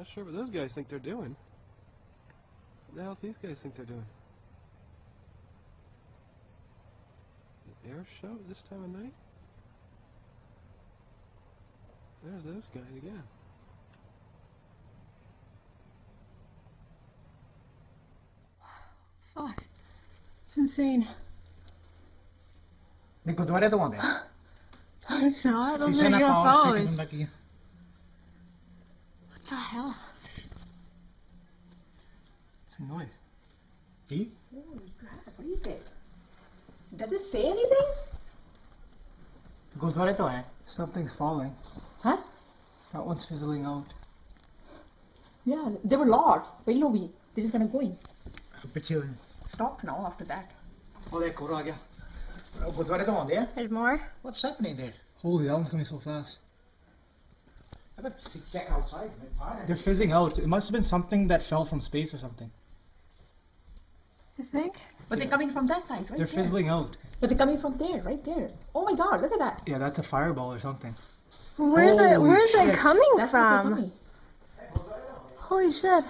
Not sure what those guys think they're doing. What the hell do these guys think they're doing? An air show at this time of night? There's those guys again. Fuck. It's insane. It's not. Those are UFOs. What the hell? It's a noise. See? Holy crap, what is it? Does it say anything? Something's falling. Huh? That one's fizzling out. Yeah, there were a lot. Wait, no, they're just gonna go in. Pichu. Stop now after that. Oh, there, Koro, again. There's more? What's happening there? Holy, that one's coming so fast. I better check outside. They're fizzing out. It must have been something that fell from space or something. You think? But they're coming from that side, right? They're fizzling out. But they're coming from there, right there. Oh my god, look at that. Yeah, that's a fireball or something. Where's it coming That's from? Holy shit.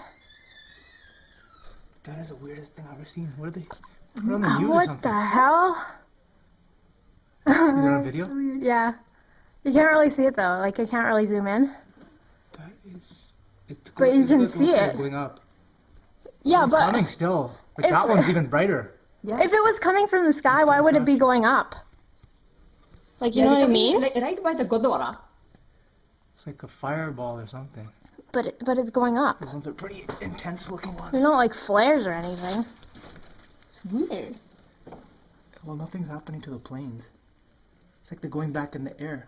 That is the weirdest thing I've ever seen. What are they? Put it on the news or What something. the hell? Is that on video? Weird. Yeah. You can't really see it though. Like I can't really zoom in. That is... It's But you can looks see like it. it's going up. Yeah, It's but coming still. Like if- that one's even brighter. Yeah. if it was coming from the sky, why would it be going up? Like, you know what I mean? Like, right by the Gurdwara. It's like a fireball or something. But it's going up. Those ones are pretty intense looking ones. There's not like flares or anything. It's weird. Well, nothing's happening to the planes. It's like they're going back in the air.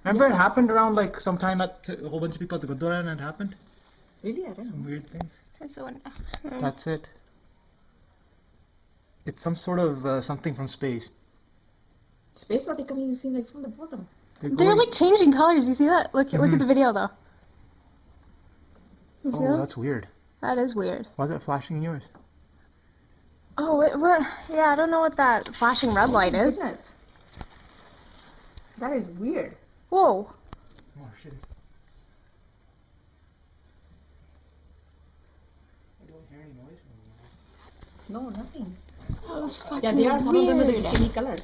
Remember it happened around like sometime at a whole bunch of people at the Gurdwara and it happened? Really? I don't know. Some weird things. That's the one. That's it. It's some sort of something from space. Space, but they coming, you seem like from the bottom. They're going- like changing colors. You see that? Look at the video though. You see Oh, that? that's weird. That is weird. Why is that flashing in yours? Oh, what? Yeah, I don't know what that flashing red light is. Goodness. That is weird. Whoa. Oh shit. I don't hear any noise from No, nothing. That was fucking Yeah, they are some of them weird. are changing color.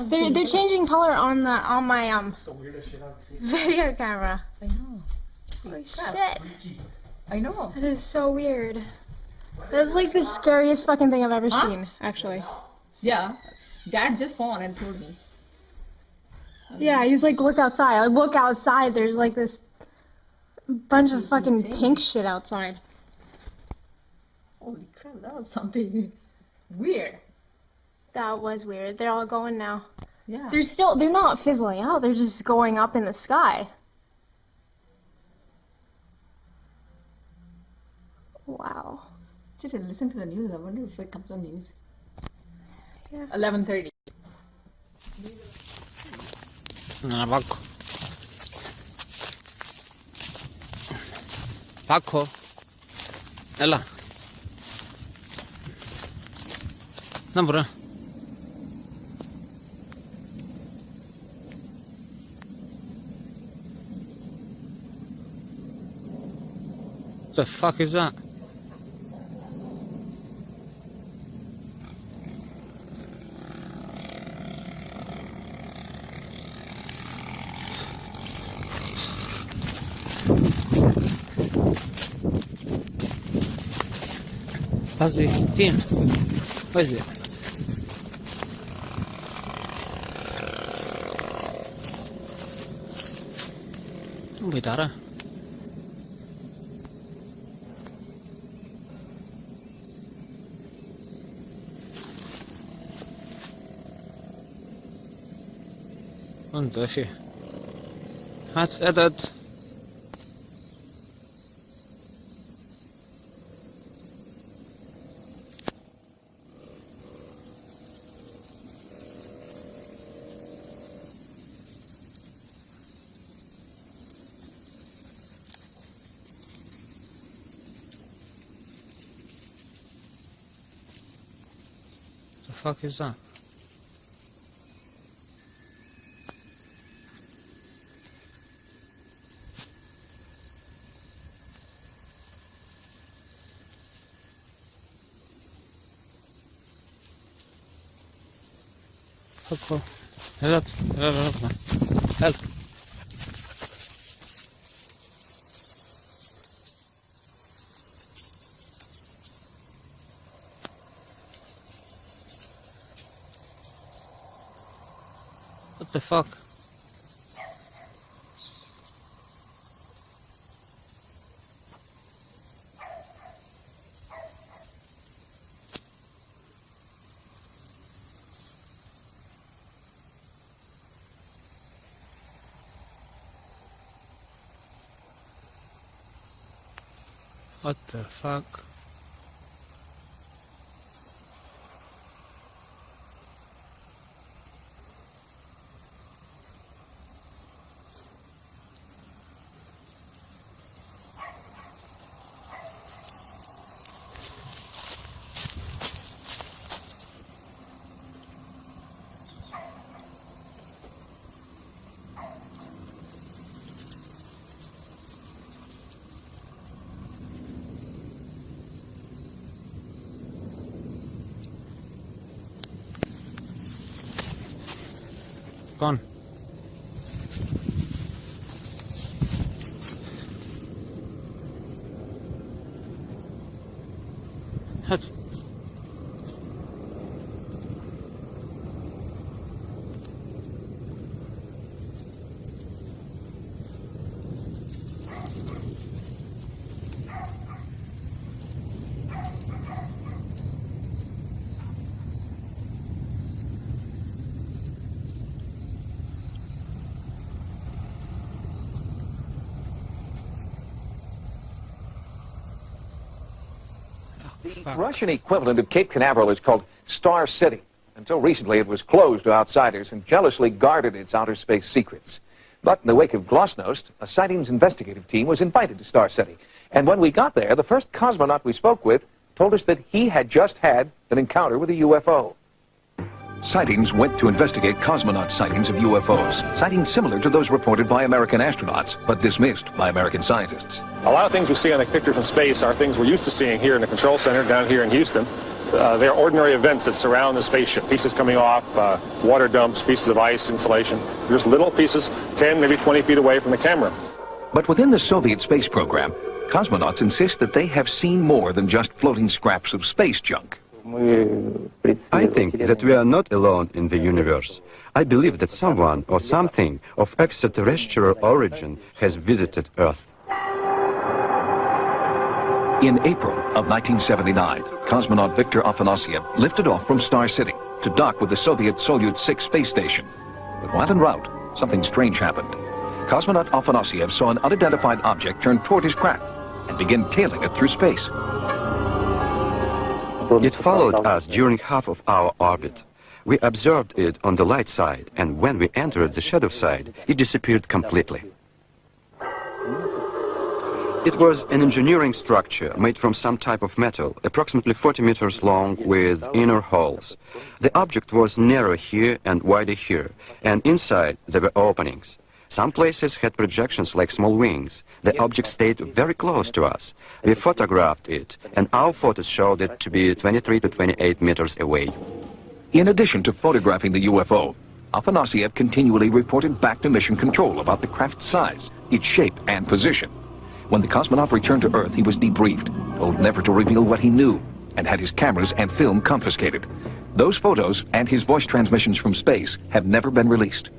They're changing color on my That's the weirdest shit I've seen. video camera. I know. Holy crap. shit. I know. That is so weird. That's like the scariest fucking thing I've ever seen, actually. Yeah. Dad just phoned and told me. Yeah, he's like, look outside. I look outside. There's like this bunch of fucking pink shit outside. Holy crap, that was something weird. That was weird. They're all going now. Yeah. They're not fizzling out. They're just going up in the sky. Wow. Just listen to the news. I wonder if it comes on news. Yeah. 11:30. Baco. Paco. Έλα. Να μπορώ. The fuck is that? Βάζει, τι είναι, βάζει. Βιτάρα. Он το έφυγε. Άτ. The fuck is that? Fuck. Help. Help. What the fuck? What the fuck? Gone. Hut. The Russian equivalent of Cape Canaveral is called Star City. Until recently, it was closed to outsiders and jealously guarded its outer space secrets. But in the wake of Glasnost, a sightings investigative team was invited to Star City. And when we got there, the first cosmonaut we spoke with told us that he had just had an encounter with a UFO. Sightings went to investigate cosmonaut sightings of UFOs, sightings similar to those reported by American astronauts, but dismissed by American scientists. A lot of things we see on the picture from space are things we're used to seeing here in the control center down here in Houston. They're ordinary events that surround the spaceship. Pieces coming off, water dumps, pieces of ice, insulation. There's little pieces 10, maybe 20 feet away from the camera. But within the Soviet space program, cosmonauts insist that they have seen more than just floating scraps of space junk. I think that we are not alone in the universe. I believe that someone or something of extraterrestrial origin has visited Earth. In April of 1979, cosmonaut Viktor Afanasyev lifted off from Star City to dock with the Soviet Soyuz 6 space station. But while en route, something strange happened. Cosmonaut Afanasyev saw an unidentified object turn toward his craft and begin tailing it through space. It followed us during half of our orbit. We observed it on the light side, and when we entered the shadow side, it disappeared completely. It was an engineering structure made from some type of metal, approximately 40 meters long with inner holes. The object was narrow here and wider here, and inside there were openings. Some places had projections like small wings. The object stayed very close to us. We photographed it, and our photos showed it to be 23 to 28 meters away. In addition to photographing the UFO, Afanasyev continually reported back to Mission Control about the craft's size, its shape, and position. When the cosmonaut returned to Earth, he was debriefed, told never to reveal what he knew, and had his cameras and film confiscated. Those photos and his voice transmissions from space have never been released.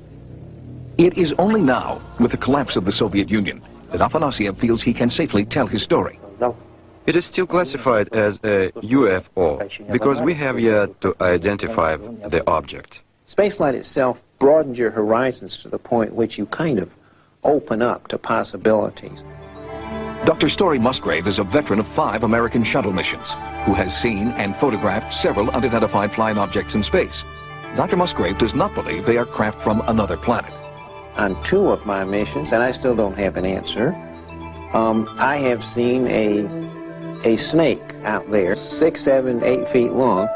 It is only now, with the collapse of the Soviet Union, that Afanasyev feels he can safely tell his story. It is still classified as a UFO because we have yet to identify the object. Spaceflight itself broadens your horizons to the point which you kind of open up to possibilities. Dr. Story Musgrave is a veteran of 5 American shuttle missions, who has seen and photographed several unidentified flying objects in space. Dr. Musgrave does not believe they are craft from another planet. On 2 of my missions, and I still don't have an answer, I have seen a snake out there, 6, 7, 8 feet long.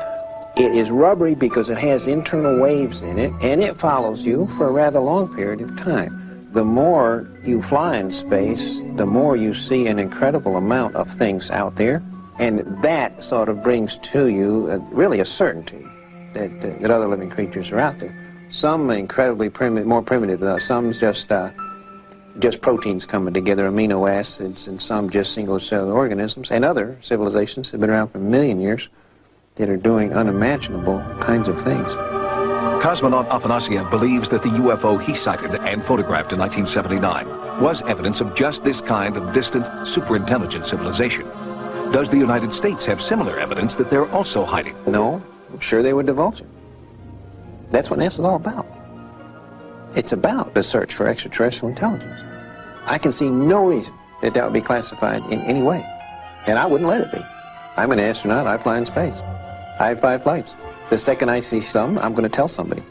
It is rubbery because it has internal waves in it, and it follows you for a rather long period of time. The more you fly in space, the more you see an incredible amount of things out there, and that sort of brings to you really a certainty that other living creatures are out there. Some incredibly primitive, more primitive. Some just proteins coming together, amino acids, and some just single-cellular organisms. And other civilizations have been around for a million years that are doing unimaginable kinds of things. Cosmonaut Afanasiev believes that the UFO he sighted and photographed in 1979 was evidence of just this kind of distant, superintelligent civilization. Does the United States have similar evidence that they're also hiding? No, I'm sure they would divulge it. That's what NASA's all about. It's about the search for extraterrestrial intelligence. I can see no reason that that would be classified in any way. And I wouldn't let it be. I'm an astronaut, I fly in space. I have 5 flights. The second I see some, I'm going to tell somebody.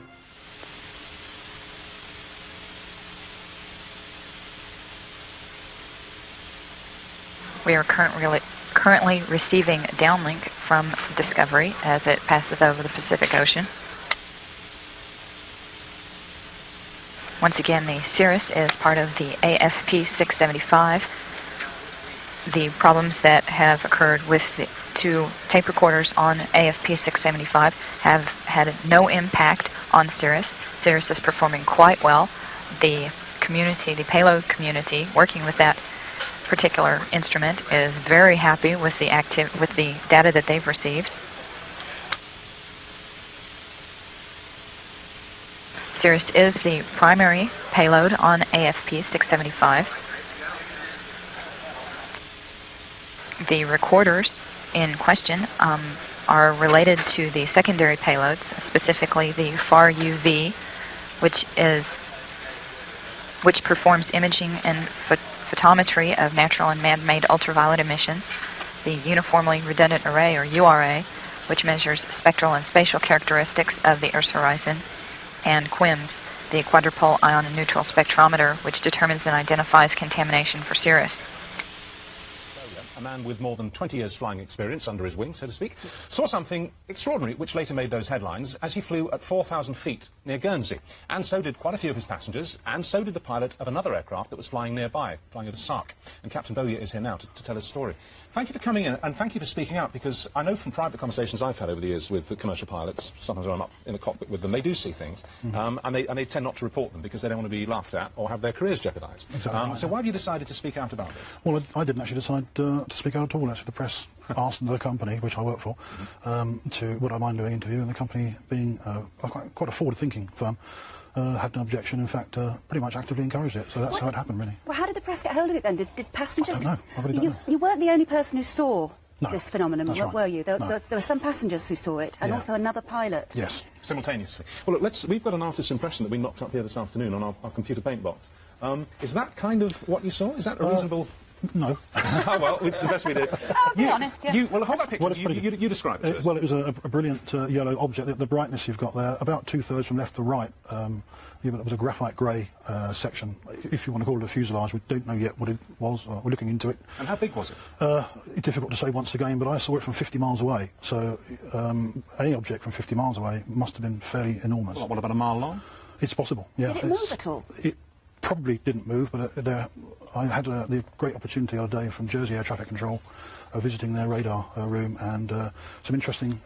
We are currently receiving a downlink from Discovery as it passes over the Pacific Ocean. Once again, the Cirrus is part of the AFP 675. The problems that have occurred with the 2 tape recorders on AFP 675 have had no impact on Cirrus. Cirrus is performing quite well. The community, the payload community, working with that particular instrument is very happy with the data that they've received. Cirrus is the primary payload on AFP 675. The recorders in question are related to the secondary payloads, specifically the FAR UV, which performs imaging and photometry of natural and man-made ultraviolet emissions, the Uniformly Redundant Array, or URA, which measures spectral and spatial characteristics of the Earth's horizon, and QIMS, the Quadrupole Ion and Neutral Spectrometer, which determines and identifies contamination for Cirrus. A man with more than 20 years flying experience under his wing, so to speak, saw something extraordinary which later made those headlines as he flew at 4,000 feet near Guernsey. And so did quite a few of his passengers, and so did the pilot of another aircraft that was flying nearby, flying over Sark. And Captain Bowyer is here now to tell his story. Thank you for coming in, and thank you for speaking out, because I know from private conversations I've had over the years with the commercial pilots, sometimes when I'm up in the cockpit with them, they do see things, and they tend not to report them because they don't want to be laughed at or have their careers jeopardised. Exactly right. So why have you decided to speak out about it? Well, I didn't actually decide to speak out at all. Actually, the press asked the company, which I work for, to would I mind doing an interview, and the company, being quite a forward-thinking firm, had no objection. In fact, pretty much actively encouraged it. So that's how it happened, really. Well, how did the press get hold of it then? Did passengers? I don't know. I really don't know. You weren't the only person who saw No, this phenomenon, that's right. were you? There, No. there were some passengers who saw it, and Yeah. also another pilot. Yes. Simultaneously. Well, look, we've got an artist's impression that we knocked up here this afternoon on our computer paint box. Is that kind of what you saw? Is that a reasonable... No. Oh, well, it's the best we did. Oh, be honest, yeah. Well, hold that picture. Well, you describe it to us. Well, it was a brilliant yellow object. The brightness you've got there, about 2/3 from left to right, it was a graphite grey section, if you want to call it a fuselage. We don't know yet what it was. We're looking into it. And how big was it? Difficult to say once again, but I saw it from 50 miles away. So any object from 50 miles away must have been fairly enormous. What, about a mile long? It's possible, yeah. Did it move at all? It probably didn't move, but I had the great opportunity the other day from Jersey Air Traffic Control visiting their radar room, and some interesting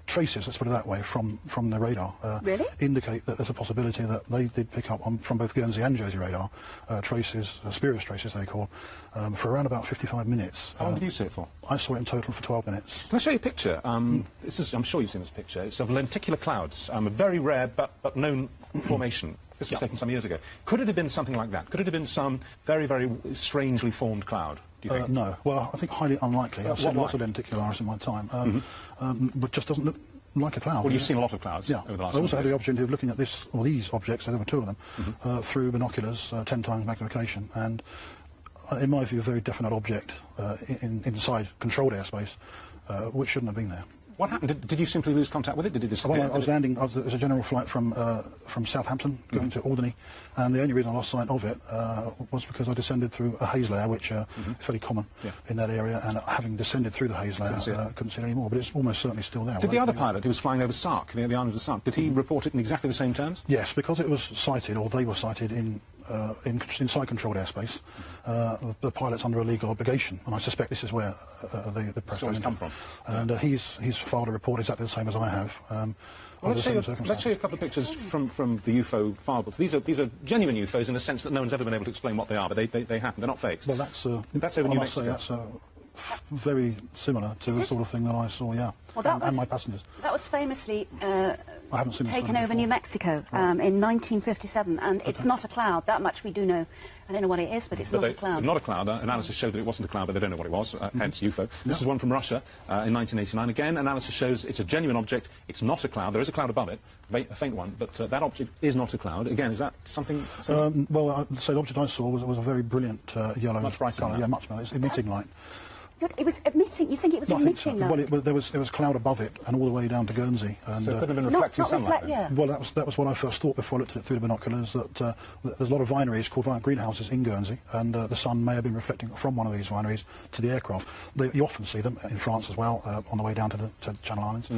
traces, let's put it that way, from the radar Really? indicate that there's a possibility that they did pick up from both Guernsey and Jersey radar traces, spurious traces they call, for around about 55 minutes. How long did you see it for? I saw it in total for 12 minutes. Can I show you a picture? This is, I'm sure you've seen this picture. It's of lenticular clouds, a very rare but known formation. This was taken some years ago. Could it have been something like that? Could it have been some very, very strangely formed cloud, do you think? No. Well, I think highly unlikely. I've seen lots of lenticularis in my time, but just doesn't look like a cloud. Well, you've seen a lot of clouds over the last I also had days. the opportunity of looking at these objects, there were 2 of them, through binoculars, 10 times magnification, and in my view, a very definite object inside controlled airspace, which shouldn't have been there. What happened? Did you simply lose contact with it? Did it disappear? Well, I was landing. It was a general flight from Southampton going to Alderney, and the only reason I lost sight of it was because I descended through a haze layer, which is fairly common in that area, and having descended through the haze layer, couldn't see it anymore. But it's almost certainly still there. Did the other pilot who was flying over Sark, the island of Sark, did he report it in exactly the same terms? Yes, because it was sighted, or they were sighted inside controlled airspace. The pilot's under a legal obligation, and I suspect this is where the press stories come from. And he's filed a report exactly the same as I have. under let's the same show you circumstances. a couple of pictures from the UFO file books. These are genuine UFOs in the sense that no one's ever been able to explain what they are, but they happen. They're not fakes. Well, that's over I New must say Mexico. that's very similar to the sort of thing that I saw, yeah, Well, that and was- my passengers. That was famously I haven't seen this taken one over New Mexico in 1957, and it's not a cloud. That much we do know. I don't know what it is, but it's not a cloud. Not a cloud. Analysis showed that it wasn't a cloud, but they don't know what it was, hence UFO. This is one from Russia in 1989. Again, analysis shows it's a genuine object. It's not a cloud. There is a cloud above it, a faint one, but that object is not a cloud. Again, is that something... Well, the object I saw was a very brilliant yellow Much brighter than colour. that. Yeah, much brighter. It's emitting light. It was emitting. You think it was No, I think so. emitting? Well, there was cloud above it and all the way down to Guernsey. And, So it could have been reflecting sunlight. Yeah. Well, that was what I first thought before I looked at it through the binoculars. That there's a lot of vineries called greenhouses in Guernsey, and the sun may have been reflecting from one of these vineries to the aircraft. You often see them in France as well on the way down to the Channel Islands,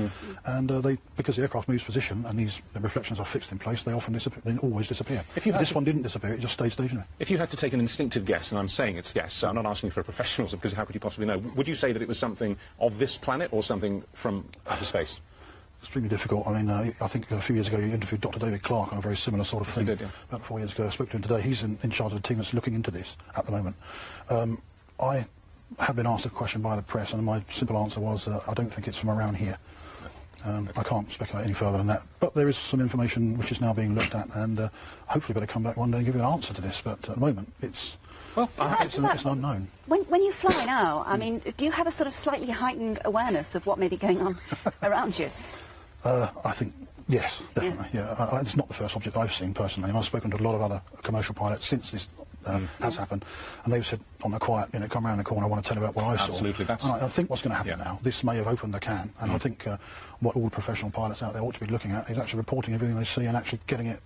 and because the aircraft moves position and the reflections are fixed in place, they often disappear. They always disappear. This one didn't disappear; it just stayed stationary. If you had to take an instinctive guess, and I'm saying it's guess, so I'm not asking for a professional, because how could you possibly know? Would you say that it was something of this planet or something from outer space? Extremely difficult. I mean, I think a few years ago you interviewed Dr. David Clark on a very similar sort of thing. did, yeah. About 4 years ago. I spoke to him today. He's in charge of the team that's looking into this at the moment. I have been asked a question by the press, and my simple answer was, I don't think it's from around here. I can't speculate any further than that. But there is some information which is now being looked at, and hopefully better come back one day and give you an answer to this. But at the moment, it's an unknown. When you fly now, I mean, do you have a sort of slightly heightened awareness of what may be going on around you? I think, yes, definitely. Yeah, it's not the first object I've seen personally, and I've spoken to a lot of other commercial pilots since this has happened, and they've said, on the quiet, come around the corner, I want to tell you about what I saw. Absolutely, And I think what's going to happen now, this may have opened the can, and I think what all professional pilots out there ought to be looking at is actually reporting everything they see and actually getting it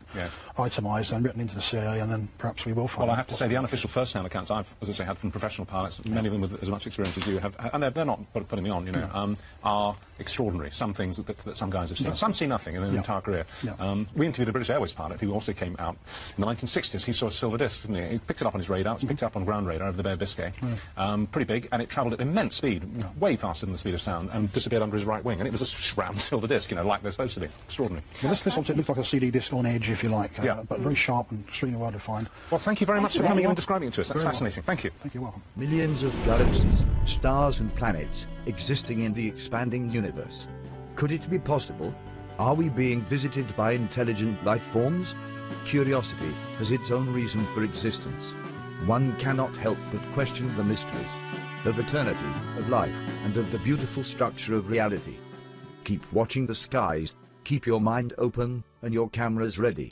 itemised and written into the CIA, and then perhaps we will find Well, I out have to say, the unofficial first-hand accounts I've, as I say, had from professional pilots, many of them with as much experience as you have, and they're not putting me on, are extraordinary. Some things that some guys have seen. Some see nothing in their entire career. We interviewed a British Airways pilot who also came out in the 1960s. He saw a silver disc, didn't he? He picked it up on his radar. It was picked up on ground radar over the Bay of Biscay. Pretty big, and it travelled at immense speed, way faster than the speed of sound, and disappeared under his right wing. And it was a round silver disc, like they're supposed to be. Extraordinary. Well, this object looks like a CD disc on edge, if you like, but very sharp and extremely well defined. Well, thank you very much for coming in and describing it to us. That's fascinating. Thank you. Thank you. Welcome. Millions of galaxies, stars and planets existing in the expanding universe. Could it be possible? Are we being visited by intelligent life forms? Curiosity has its own reason for existence. One cannot help but question the mysteries of eternity, of life, and of the beautiful structure of reality. Keep watching the skies, keep your mind open and your cameras ready.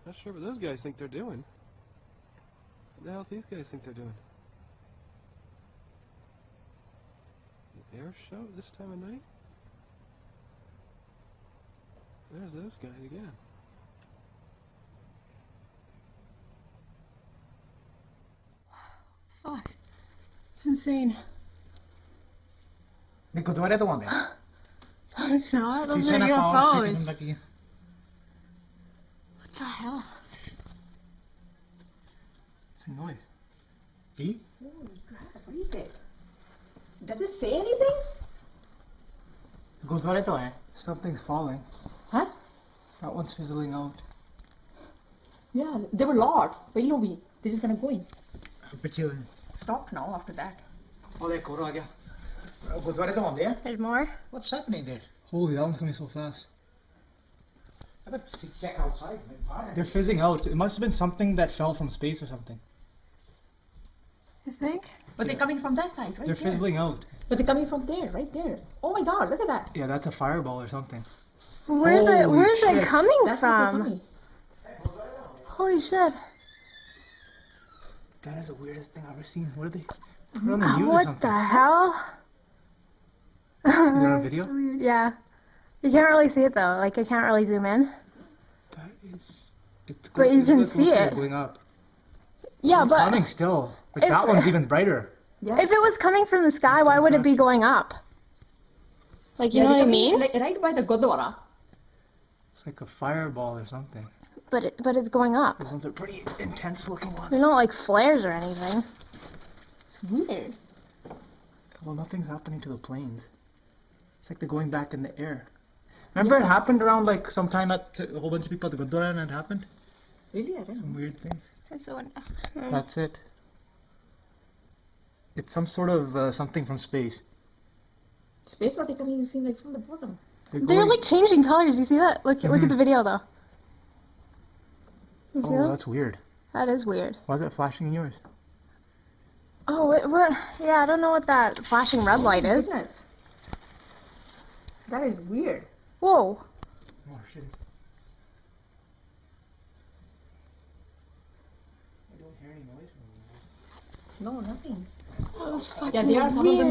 Not sure what those guys think they're doing. What the hell do these guys think they're doing? An air show this time of night? There's those guys again. Fuck. It's insane. What No, it's not. Those are UFOs. What the hell? It's a noise. See? Holy crap, what is it? Does it say anything? Something's falling. Huh? That one's fizzling out. Yeah, there were a lot. Wait, no, this is gonna go in. But you... Stop now after that. Oh, There's more? What's happening there? Holy, that one's coming so fast. I better check outside. They're fizzing out. It must have been something that fell from space or something. You think? But they're coming from that side, right They're there. fizzling out. But they're coming from there, right there. Oh my god, look at that. Yeah, that's a fireball or something. Where's it? Holy Where's it shit. coming That's where they're from? coming. Holy shit! That is the weirdest thing I've ever seen. What are they? Put it on the news or What something. the hell? Is that on video? Weird. Yeah, you can't really see it though. Like I can't really zoom in. That is. It's But you can looks see like it. it's going up. Yeah, It's but coming still. Like if- that one's even brighter. Yeah. if it was coming from the sky, why would it be going up? Like you know what I mean? Like right by the Gurdwara. It's like a fireball or something. But it's going up. Those ones are pretty intense looking ones. They're not like flares or anything. It's weird. Well, nothing's happening to the planes. It's like they're going back in the air. Remember it happened around like sometime at a whole bunch of people at the Gurdwara and it happened? Really? I don't Some know. weird things. That's the one. That's it. It's some sort of something from space. Space, but they're coming, you see, like from the bottom. They're like changing colors. You see that? Look at the video though. You see Oh, that? that's weird. That is weird. Why is it flashing in yours? Oh, what? Yeah, I don't know what that flashing red light is. Goodness. That is weird. Oh Whoa. shit. I don't hear any noise from you. No, nothing. That was fucking Yeah, there are some of them. weird.